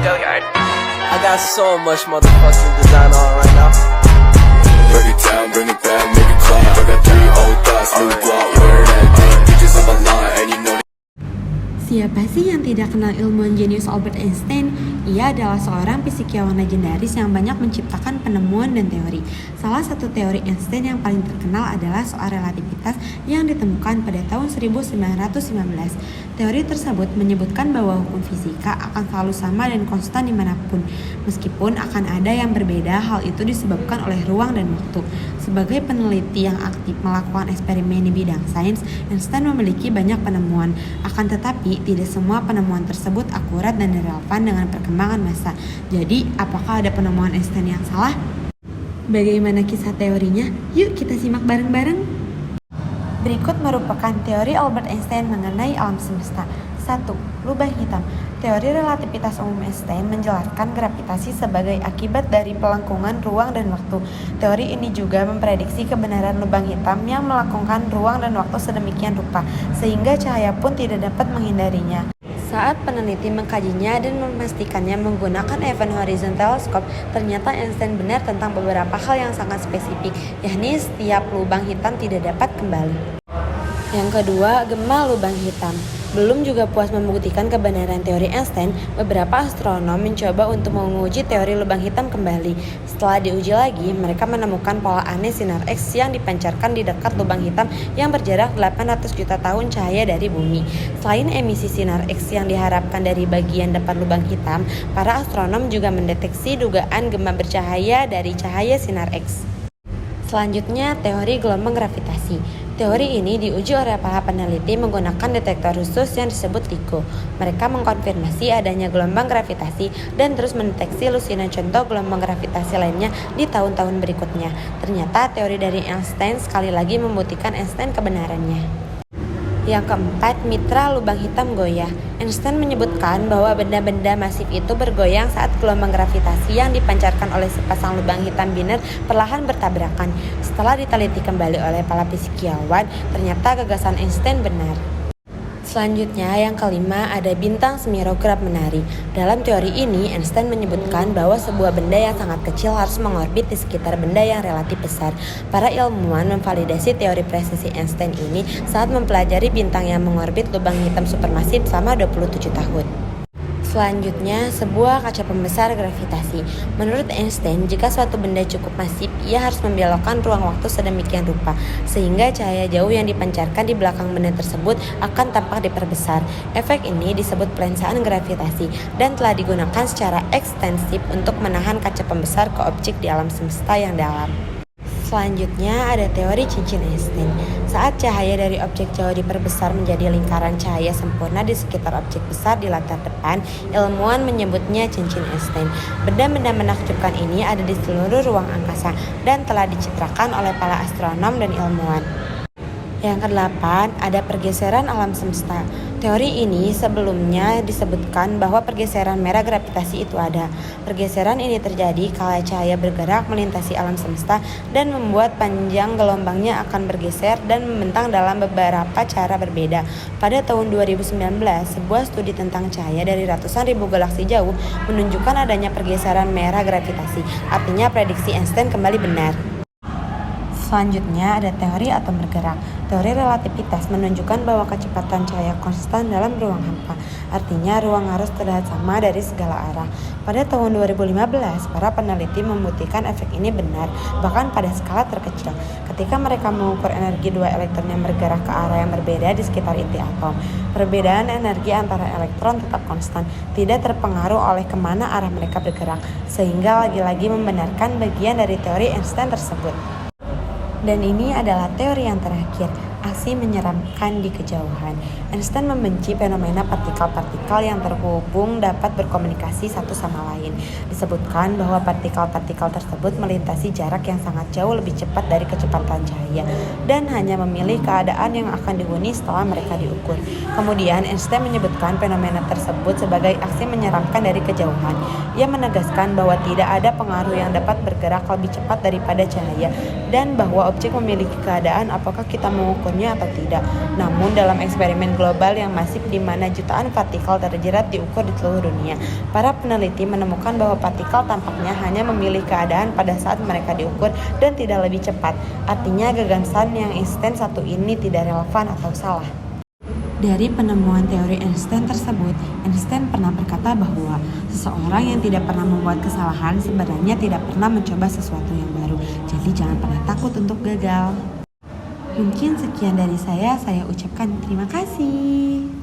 Go yard. I got so much motherfucking design on right now. Break it down, bring it back, make it clap. I got 3 old thoughts, new guap, where that thing. Bitches on my line, and you know. Siapa sih yang tidak kenal ilmuwan jenius Albert Einstein? Ia adalah seorang fisikawan legendaris yang banyak menciptakan penemuan dan teori. Salah satu teori Einstein yang paling terkenal adalah soal relativitas yang ditemukan pada tahun 1915. Teori tersebut menyebutkan bahwa hukum fisika akan selalu sama dan konstan dimanapun. Meskipun akan ada yang berbeda, hal itu disebabkan oleh ruang dan waktu. Sebagai peneliti yang aktif melakukan eksperimen di bidang sains, Einstein memiliki banyak penemuan. Akan tetapi, tidak semua penemuan tersebut akurat dan relevan dengan perkembangan masa. Jadi, apakah ada penemuan Einstein yang salah? Bagaimana kisah teorinya? Yuk kita simak bareng-bareng. Berikut merupakan teori Albert Einstein mengenai alam semesta. 1. Lubang hitam. Teori relativitas umum Einstein menjelaskan gravitasi sebagai akibat dari pelengkungan ruang dan waktu. Teori ini juga memprediksi kebenaran lubang hitam yang melengkungkan ruang dan waktu sedemikian rupa, sehingga cahaya pun tidak dapat menghindarinya. Saat peneliti mengkajinya dan memastikannya menggunakan Event Horizon Telescope, ternyata Einstein benar tentang beberapa hal yang sangat spesifik, yakni setiap lubang hitam tidak dapat kembali. Yang kedua, gema lubang hitam. Belum juga puas membuktikan kebenaran teori Einstein, beberapa astronom mencoba untuk menguji teori lubang hitam kembali. Setelah diuji lagi, mereka menemukan pola aneh sinar X yang dipancarkan di dekat lubang hitam yang berjarak 800 juta tahun cahaya dari bumi. Selain emisi sinar X yang diharapkan dari bagian depan lubang hitam, para astronom juga mendeteksi dugaan gema bercahaya dari cahaya sinar X. Selanjutnya, teori gelombang gravitasi. Teori ini diuji oleh para peneliti menggunakan detektor khusus yang disebut LIGO. Mereka mengkonfirmasi adanya gelombang gravitasi dan terus mendeteksi lusinan contoh gelombang gravitasi lainnya di tahun-tahun berikutnya. Ternyata teori dari Einstein sekali lagi membuktikan Einstein kebenarannya. Yang keempat, mitra lubang hitam goyah. Einstein menyebutkan bahwa benda-benda masif itu bergoyang saat gelombang gravitasi yang dipancarkan oleh sepasang lubang hitam biner perlahan bertabrakan. Setelah diteliti kembali oleh para fisikawan, ternyata gagasan Einstein benar. Selanjutnya, yang kelima, ada bintang semirograf menari. Dalam teori ini, Einstein menyebutkan bahwa sebuah benda yang sangat kecil harus mengorbit di sekitar benda yang relatif besar. Para ilmuwan memvalidasi teori presisi Einstein ini saat mempelajari bintang yang mengorbit lubang hitam supermasif selama 27 tahun. Selanjutnya, sebuah kaca pembesar gravitasi. Menurut Einstein, jika suatu benda cukup masif, ia harus membelokkan ruang waktu sedemikian rupa, sehingga cahaya jauh yang dipancarkan di belakang benda tersebut akan tampak diperbesar. Efek ini disebut pelensaan gravitasi dan telah digunakan secara ekstensif untuk menahan kaca pembesar ke objek di alam semesta yang dalam. Selanjutnya ada teori cincin Einstein. Saat cahaya dari objek jauh diperbesar menjadi lingkaran cahaya sempurna di sekitar objek besar di latar depan, ilmuwan menyebutnya cincin Einstein. Benda-benda menakjubkan ini ada di seluruh ruang angkasa dan telah dicitrakan oleh para astronom dan ilmuwan. Yang kedelapan, ada pergeseran alam semesta. Teori ini sebelumnya disebutkan bahwa pergeseran merah gravitasi itu ada. Pergeseran ini terjadi kala cahaya bergerak melintasi alam semesta dan membuat panjang gelombangnya akan bergeser dan membentang dalam beberapa cara berbeda. Pada tahun 2019, sebuah studi tentang cahaya dari ratusan ribu galaksi jauh menunjukkan adanya pergeseran merah gravitasi. Artinya prediksi Einstein kembali benar. Selanjutnya ada teori atom bergerak. Teori relativitas menunjukkan bahwa kecepatan cahaya konstan dalam ruang hampa. Artinya ruang harus terlihat sama dari segala arah. Pada tahun 2015, para peneliti membuktikan efek ini benar, bahkan pada skala terkecil. Ketika mereka mengukur energi dua elektron yang bergerak ke arah yang berbeda di sekitar inti atom, perbedaan energi antara elektron tetap konstan, tidak terpengaruh oleh kemana arah mereka bergerak, sehingga lagi-lagi membenarkan bagian dari teori Einstein tersebut. Dan ini adalah teori yang terakhir, aksi menyeramkan di kejauhan. Einstein membenci fenomena partikel-partikel yang terhubung dapat berkomunikasi satu sama lain. Disebutkan bahwa partikel-partikel tersebut melintasi jarak yang sangat jauh lebih cepat dari kecepatan cahaya dan hanya memilih keadaan yang akan dihuni setelah mereka diukur. Kemudian Einstein menyebutkan fenomena tersebut sebagai aksi menyeramkan dari kejauhan. Ia menegaskan bahwa tidak ada pengaruh yang dapat bergerak lebih cepat daripada cahaya dan bahwa objek memiliki keadaan apakah kita mengukur mengukurnya atau tidak. Namun dalam eksperimen global yang masif di mana jutaan partikel terjerat diukur di seluruh dunia, para peneliti menemukan bahwa partikel tampaknya hanya memilih keadaan pada saat mereka diukur dan tidak lebih cepat. Artinya gagasan yang Einstein satu ini tidak relevan atau salah. Dari penemuan teori Einstein tersebut, Einstein pernah berkata bahwa seseorang yang tidak pernah membuat kesalahan sebenarnya tidak pernah mencoba sesuatu yang baru. Jadi jangan pernah takut untuk gagal. Mungkin sekian dari saya ucapkan terima kasih.